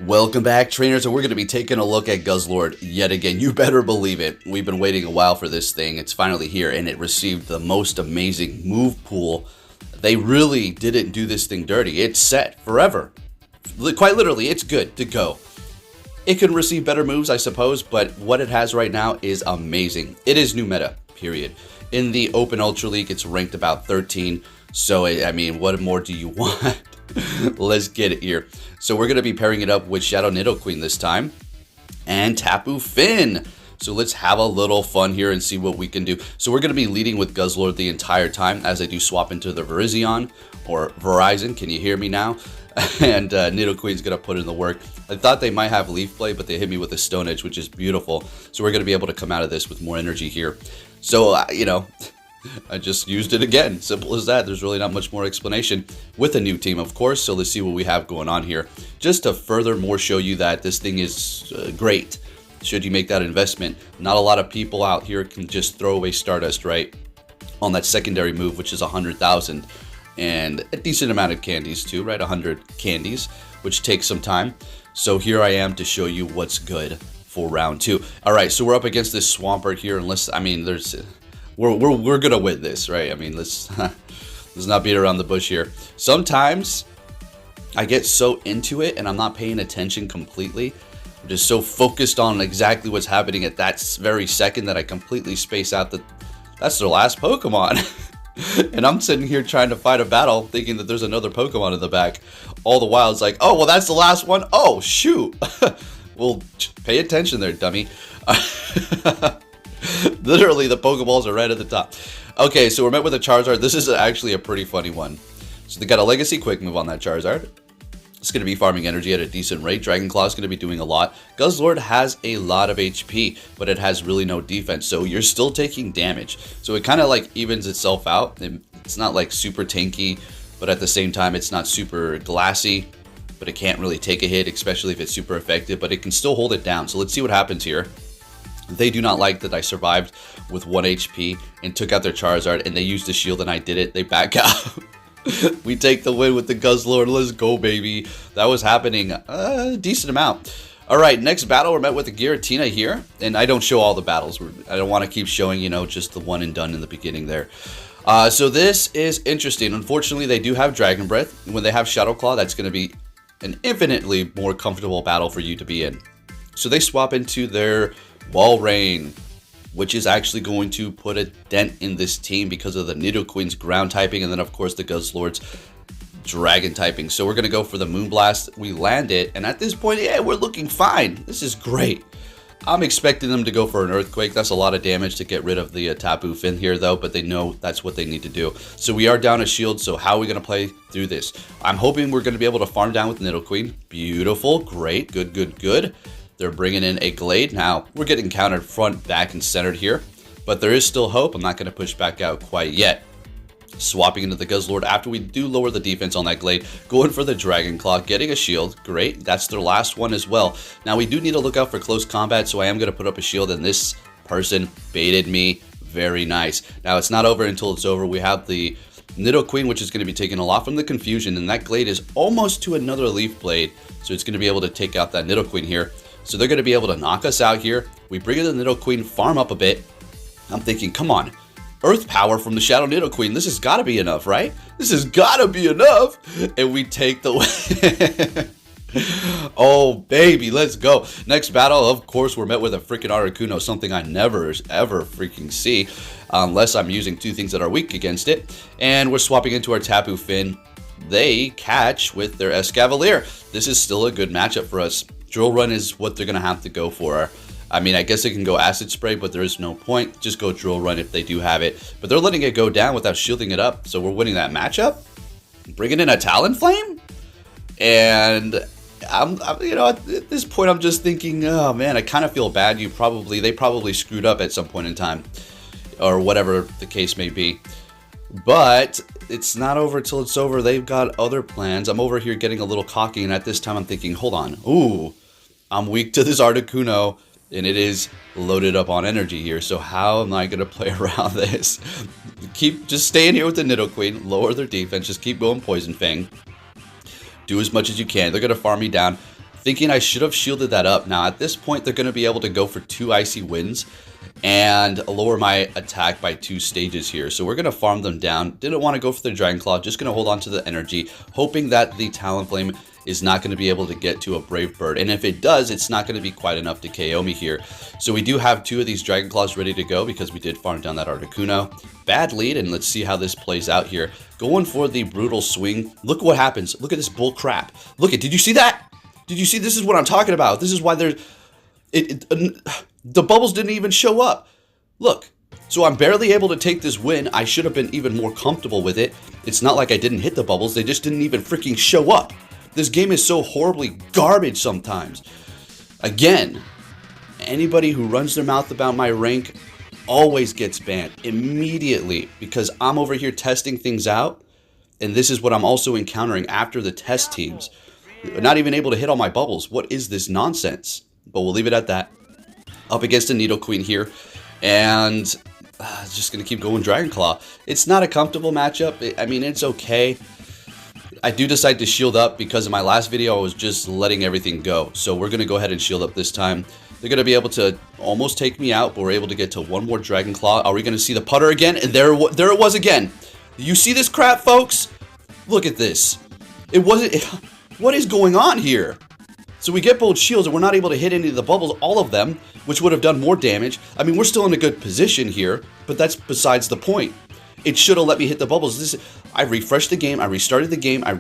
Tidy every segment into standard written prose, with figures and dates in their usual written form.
Welcome back, trainers, and we're going to be taking a look at Guzzlord yet again. You better believe it. We've been waiting a while for this thing. It's finally here, and it received the most amazing move pool. They really didn't do this thing dirty. It's set forever. Quite literally, it's good to go. It can receive better moves, I suppose, but what it has right now is amazing. It is new meta, period. In the Open Ultra League, it's ranked about 13. So, I mean, what more do you want? Let's get it here. So we're going to be pairing it up with Shadow Nidoqueen this time and Tapu Finn. So let's have a little fun here and see what we can do. So we're going to be leading with Guzzlord the entire time as I do swap into the Virizion or Verizon. Can you hear me now? And Nidoqueen's going to put in the work. I thought they might have Leaf Blade, but they hit me with a Stone Edge, which is beautiful. So we're going to be able to come out of this with more energy here. So, you know, I just used it again. Simple as that. There's really not much more explanation with a new team, of course. So let's see what we have going on here. Just to furthermore show you that this thing is great. Should you make that investment. Not a lot of people out here can just throw away Stardust, right? On that secondary move, which is 100,000. And a decent amount of candies too, right? 100 candies, which takes some time. So here I am to show you what's good for round 2. All right, so we're up against this Swampert here. Unless, I mean, we're gonna win this, right? I mean, let's not beat around the bush here. Sometimes I get so into it and I'm not paying attention completely. I'm just so focused on exactly what's happening at that very second that I completely space out that that's their last Pokemon. And I'm sitting here trying to fight a battle thinking that there's another Pokemon in the back. All the while it's like, oh, well, that's the last one. Oh, shoot. Well, pay attention there, dummy. Literally, the Pokeballs are right at the top. Okay, so we're met with a Charizard. This is actually a pretty funny one. So they got a Legacy Quick Move on that Charizard. It's going to be farming energy at a decent rate. Dragon Claw is going to be doing a lot. Guzzlord has a lot of HP, but it has really no defense. So you're still taking damage. So it kind of like evens itself out. It's not like super tanky, but at the same time, it's not super glassy. But it can't really take a hit, especially if it's super effective. But it can still hold it down. So let's see what happens here. They do not like that I survived with 1 HP and took out their Charizard. And they used the shield and I did it. They back out. We take the win with the Guzzlord. Let's go, baby. That was happening a decent amount. All right, next battle, we're met with the Giratina here. And I don't show all the battles. I don't want to keep showing, you know, just the one and done in the beginning there. So this is interesting. Unfortunately, they do have Dragon Breath. When they have Shadow Claw, that's going to be an infinitely more comfortable battle for you to be in. So they swap into their Walrein, which is actually going to put a dent in this team because of the Nidoqueen's ground typing and then, of course, the Guzzlord's dragon typing. So we're going to go for the Moonblast. We land it, and at this point, yeah, we're looking fine. This is great. I'm expecting them to go for an Earthquake. That's a lot of damage to get rid of the Tapu Finn here, though, but they know that's what they need to do. So we are down a shield, so how are we going to play through this? I'm hoping we're going to be able to farm down with Nidoqueen. Beautiful. Great. Good, good, good. They're bringing in a Glade. Now, we're getting countered front, back, and centered here. But there is still hope. I'm not going to push back out quite yet. Swapping into the Guzzlord after we do lower the defense on that Glade. Going for the Dragon Claw. Getting a shield. Great. That's their last one as well. Now, we do need to look out for close combat. So I am going to put up a shield. And this person baited me. Very nice. Now, it's not over until it's over. We have the Nidoqueen, which is going to be taking a lot from the confusion. And that Glade is almost to another Leaf Blade. So it's going to be able to take out that Nidoqueen here. So they're going to be able to knock us out here. We bring in the Nidoqueen, farm up a bit. I'm thinking, come on. Earth Power from the Shadow Nidoqueen. This has got to be enough, right? This has got to be enough. And we take the win. Oh, baby, let's go. Next battle, of course, we're met with a freaking Articuno, something I never, ever freaking see. Unless I'm using two things that are weak against it. And we're swapping into our Tapu Finn. They catch with their Escavalier. This is still a good matchup for us. Drill Run is what they're going to have to go for. I mean, I guess they can go Acid Spray, but there is no point. Just go Drill Run if they do have it. But they're letting it go down without shielding it up. So we're winning that matchup. Bringing in a Talonflame. And I'm you know, at this point, I'm just thinking, oh, man, I kind of feel bad. They probably screwed up at some point in time. Or whatever the case may be. But it's not over till it's over. They've got other plans. I'm over here getting a little cocky. And at this time, I'm thinking, hold on. Ooh. I'm weak to this Articuno, and it is loaded up on energy here. So how am I going to play around this? Just staying here with the Nidoqueen, lower their defense, just keep going Poison Fang. Do as much as you can. They're going to farm me down. thinking I should have shielded that up. Now, at this point, they're going to be able to go for 2 Icy Winds and lower my attack by 2 stages here. So we're going to farm them down. Didn't want to go for the Dragon Claw, just going to hold on to the energy, hoping that the Talonflame is not going to be able to get to a Brave Bird. And if it does, it's not going to be quite enough to KO me here. So we do have 2 of these Dragon Claws ready to go because we did farm down that Articuno. Bad lead, and let's see how this plays out here. Going for the Brutal Swing. Look what happens. Look at this bull crap. Look at, did you see that? Did you see? This is what I'm talking about. This is why there's... the bubbles didn't even show up. Look. So I'm barely able to take this win. I should have been even more comfortable with it. It's not like I didn't hit the bubbles. They just didn't even freaking show up. This game is so horribly garbage sometimes. Again, anybody who runs their mouth about my rank always gets banned immediately because I'm over here testing things out. And this is what I'm also encountering after the test teams. Not even able to hit all my bubbles. What is this nonsense? But we'll leave it at that. Up against a Nidoqueen here. And just going to keep going Dragon Claw. It's not a comfortable matchup. I mean, it's okay. I do decide to shield up because in my last video I was just letting everything go. So we're going to go ahead and shield up this time. They're going to be able to almost take me out, but we're able to get to 1 more Dragon Claw. Are we going to see the putter again? And there it was again. You see this crap, folks? Look at this. It wasn't... What is going on here? So we get both shields and we're not able to hit any of the bubbles, all of them, which would have done more damage. I mean, we're still in a good position here, but that's besides the point. It should have let me hit the bubbles. I refreshed the game. I restarted the game. I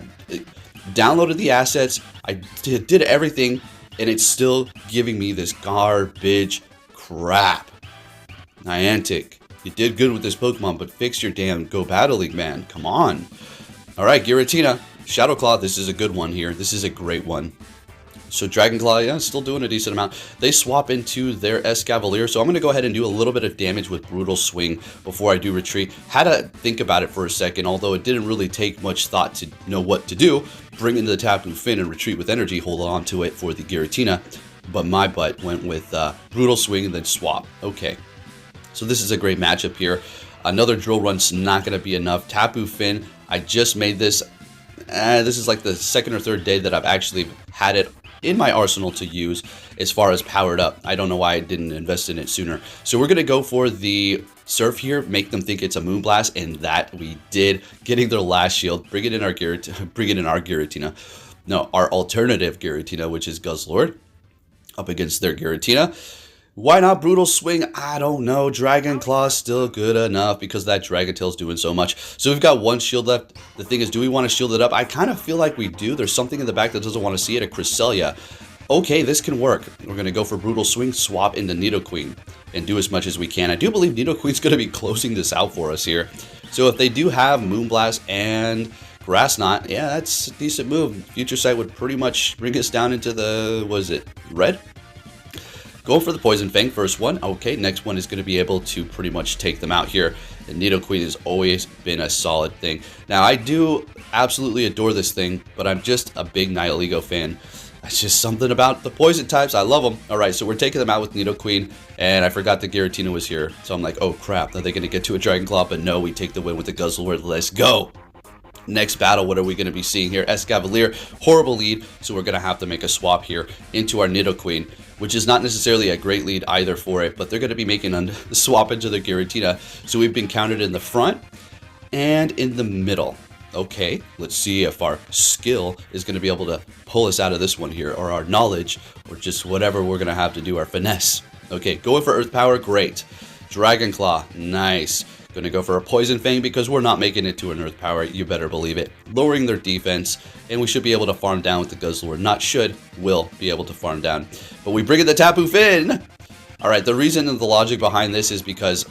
downloaded the assets. I did everything, and it's still giving me this garbage crap. Niantic, you did good with this Pokemon, but fix your damn Go Battle League, man. Come on. All right, Giratina, Shadow Claw. This is a good one here. This is a great one. So Dragon Claw, yeah, still doing a decent amount. They swap into their Escavalier, so I'm going to go ahead and do a little bit of damage with Brutal Swing before I do retreat. Had to think about it for a second, although it didn't really take much thought to know what to do. Bring in the Tapu Finn and retreat with energy, hold on to it for the Giratina. But my butt went with Brutal Swing and then swap. Okay, so this is a great matchup here. Another Drill Run's not going to be enough. Tapu Finn, I just made this. This is like the 2nd or 3rd day that I've actually had it in my arsenal to use as far as powered up. I don't know why I didn't invest in it sooner. So we're going to go for the Surf here, make them think it's a Moonblast, and that we did, getting their last shield, bring it in our Giratina. No, our alternative Giratina, which is Guzzlord, up against their Giratina. Why not Brutal Swing? I don't know. Dragon Claw still good enough because that Dragon Tail's doing so much. So we've got 1 shield left. The thing is, do we want to shield it up? I kind of feel like we do. There's something in the back that doesn't want to see it, a Cresselia. Okay, this can work. We're going to go for Brutal Swing, swap into Nidoqueen, and do as much as we can. I do believe Nidoqueen's going to be closing this out for us here. So if they do have Moonblast and Grass Knot, yeah, that's a decent move. Future Sight would pretty much bring us down into the, what is it, red? Going for the Poison Fang, first one. Okay, next one is going to be able to pretty much take them out here. And Nidoqueen has always been a solid thing. Now, I do absolutely adore this thing, but I'm just a big Nihilego fan. It's just something about the poison types. I love them. All right, so we're taking them out with Nidoqueen, and I forgot the Giratina was here. So I'm like, oh crap, are they going to get to a Dragon Claw? But no, we take the win with the Guzzlord. Let's go. Next battle, what are we going to be seeing here? Escavalier, horrible lead, so we're going to have to make a swap here into our Nidoqueen, which is not necessarily a great lead either for it, but they're going to be making a swap into their Giratina. So we've been counted in the front and in the middle. Okay, let's see if our skill is going to be able to pull us out of this one here, or our knowledge, or just whatever we're going to have to do, our finesse. Okay, going for Earth Power, great. Dragon Claw, nice. Going to go for a Poison Fang because we're not making it to an Earth Power, you better believe it. Lowering their defense, and we should be able to farm down with the Guzzlord. Not should, will be able to farm down. But we bring in the Tapu Finn! Alright, the reason and the logic behind this is because,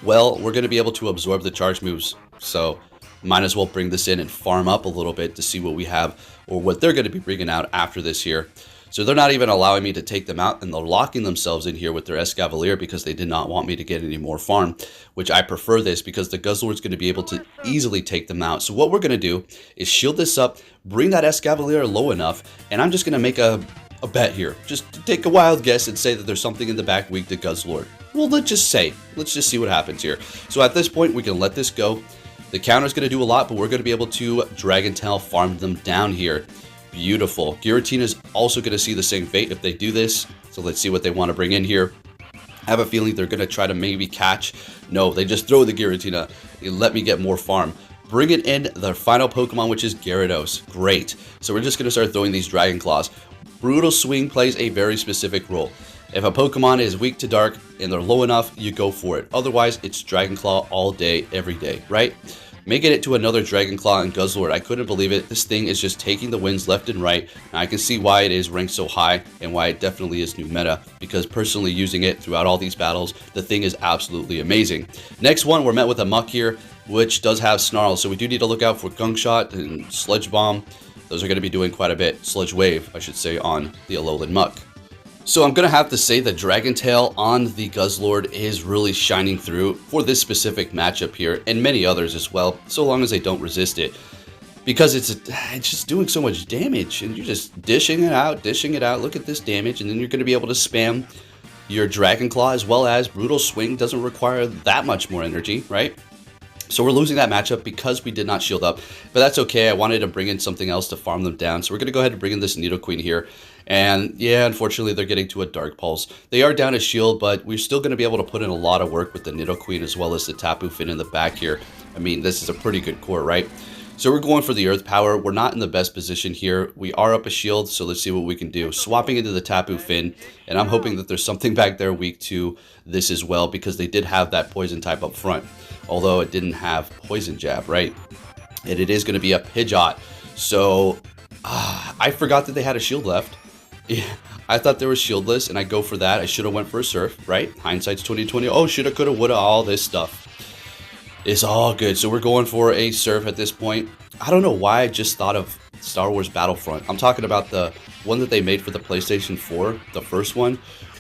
well, we're going to be able to absorb the charge moves. So, might as well bring this in and farm up a little bit to see what we have, or what they're going to be bringing out after this here. So they're not even allowing me to take them out, and they're locking themselves in here with their Escavalier because they did not want me to get any more farm, which I prefer this because the Guzzlord's going to be able to easily take them out. So what we're going to do is shield this up, bring that Escavalier low enough, and I'm just going to make a bet here. Just take a wild guess and say that there's something in the back weak to Guzzlord. Well, let's just see what happens here. So at this point, we can let this go. The counter's going to do a lot, but we're going to be able to Dragon Tail farm them down here. Beautiful. Giratina is also going to see the same fate if they do this. So let's see what they want to bring in here. I have a feeling they're going to try to maybe catch. No, they just throw the Giratina. Let me get more farm. Bringing in their final Pokemon, which is Gyarados. Great. So we're just going to start throwing these Dragon Claws. Brutal Swing plays a very specific role. If a Pokemon is weak to dark and they're low enough, you go for it. Otherwise, it's Dragon Claw all day, every day, right? Making it to another Dragon Claw and Guzzlord, I couldn't believe it. This thing is just taking the wins left and right. And I can see why it is ranked so high and why it definitely is new meta. Because personally using it throughout all these battles, the thing is absolutely amazing. Next one, we're met with a Muck here, which does have Snarl. So we do need to look out for Gunk Shot and Sludge Bomb. Those are going to be doing quite a bit. Sludge Wave, I should say, on the Alolan Muck. So I'm going to have to say the Dragon Tail on the Guzzlord is really shining through for this specific matchup here, and many others as well, so long as they don't resist it. Because it's just doing so much damage, and you're just dishing it out. Look at this damage, and then you're going to be able to spam your Dragon Claw as well as Brutal Swing. Doesn't require that much more energy, right? So we're losing that matchup because we did not shield up, but that's okay. I wanted to bring in something else to farm them down, so we're going to go ahead and bring in this Nidoqueen here. And yeah, unfortunately, they're getting to a Dark Pulse. They are down a shield, but we're still going to be able to put in a lot of work with the Nidoqueen as well as the Tapu Fini in the back here. I mean, this is a pretty good core, right? So we're going for the Earth Power. We're not in the best position here. We are up a shield, so let's see what we can do. Swapping into the Tapu Fini, and I'm hoping that there's something back there weak to this as well, because they did have that Poison type up front, although it didn't have Poison Jab, right? And it is going to be a Pidgeot. So I forgot that they had a shield left. Yeah, I thought they were shieldless, and I go for that. I should have went for a Surf, right? Hindsight's 2020. Oh, shoulda, coulda, woulda, all this stuff. It's all good. So we're going for a Surf at this point. I don't know why I just thought of Star Wars Battlefront. I'm talking about the one that they made for the PlayStation 4, the first one.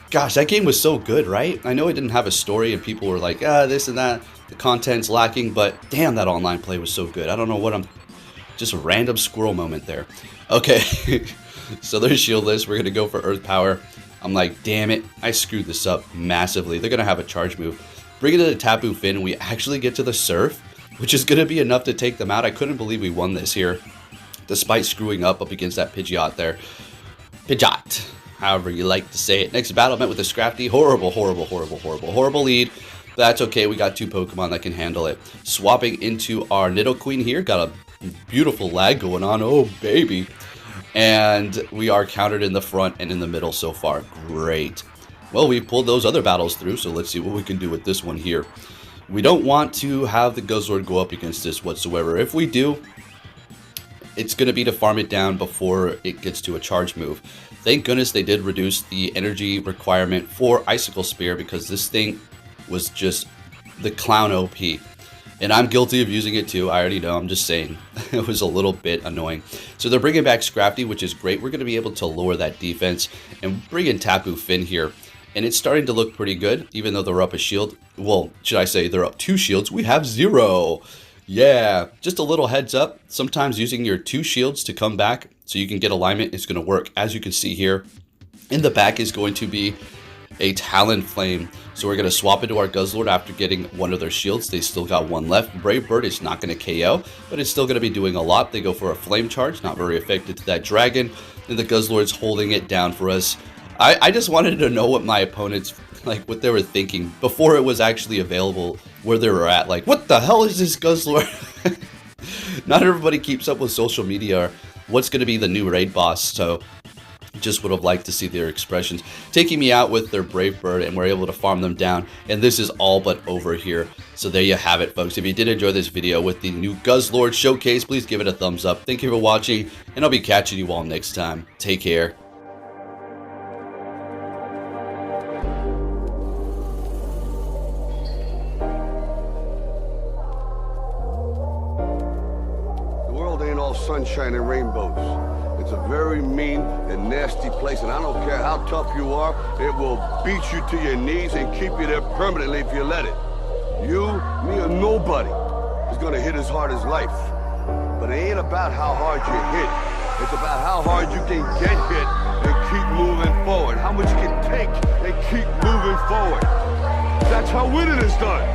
Gosh, that game was so good, right? I know it didn't have a story, and people were like, this and that. The content's lacking, but damn, that online play was so good. I don't know what just a random squirrel moment there. Okay. So they're shieldless. We're going to go for Earth Power. I'm like, damn it. I screwed this up massively. They're going to have a charge move. Bring it to the Tapu Fini, and we actually get to the Surf, which is going to be enough to take them out. I couldn't believe we won this here, despite screwing up against that Pidgeot there. Pidgeot, however you like to say it. Next battle, met with a Scrafty. Horrible lead. That's okay. We got two Pokemon that can handle it. Swapping into our Nidoqueen here. Got a beautiful lag going on. Oh, baby. And we are countered in the front and in the middle so far. Great. Well, we pulled those other battles through, so let's see what we can do with this one here. We don't want to have the Guzzlord go up against this whatsoever. If we do, it's going to be to farm it down before it gets to a charge move. Thank goodness they did reduce the energy requirement for Icicle Spear, because this thing was just the clown OP. And I'm guilty of using it too. I already know. I'm just saying. It was a little bit annoying. So they're bringing back Scrafty, which is great. We're going to be able to lower that defense and bring in Tapu Fini here. And it's starting to look pretty good, even though they're up a shield. Well, should I say they're up 2 shields? We have 0. Yeah, just a little heads up. Sometimes using your 2 shields to come back so you can get alignment is going to work. As you can see here, in the back is going to be a Talonflame. So we're going to swap into our Guzzlord after getting one of their shields. They still got one left. Brave Bird is not going to KO, but it's still going to be doing a lot. They go for a Flame Charge, not very effective to that Dragon. And the Guzzlord's holding it down for us. I just wanted to know what my opponents, like, what they were thinking before it was actually available, where they were at. Like, what the hell is this Guzzlord? Not everybody keeps up with social media or what's going to be the new raid boss, so just would have liked to see their expressions. Taking me out with their Brave Bird, and we're able to farm them down, and this is all but over here. So there you have it, folks. If you did enjoy this video with the new Guzzlord showcase, please give it a thumbs up. Thank you for watching, and I'll be catching you all next time. Take care. Sunshine and rainbows. It's a very mean and nasty place, and I don't care how tough you are, it will beat you to your knees and keep you there permanently if you let it. You, me, or nobody is gonna hit as hard as life. But it ain't about how hard you hit. It's about how hard you can get hit and keep moving forward. How much you can take and keep moving forward. That's how winning is done.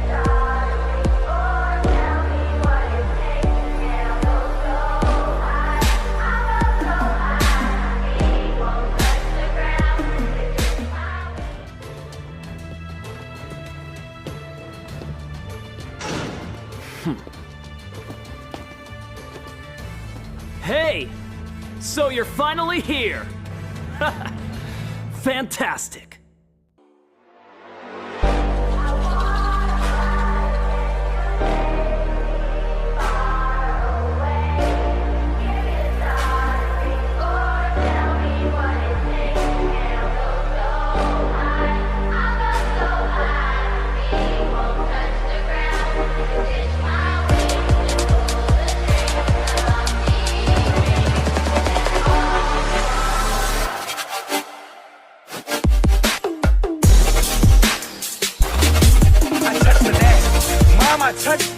So you're finally here! Fantastic! I touched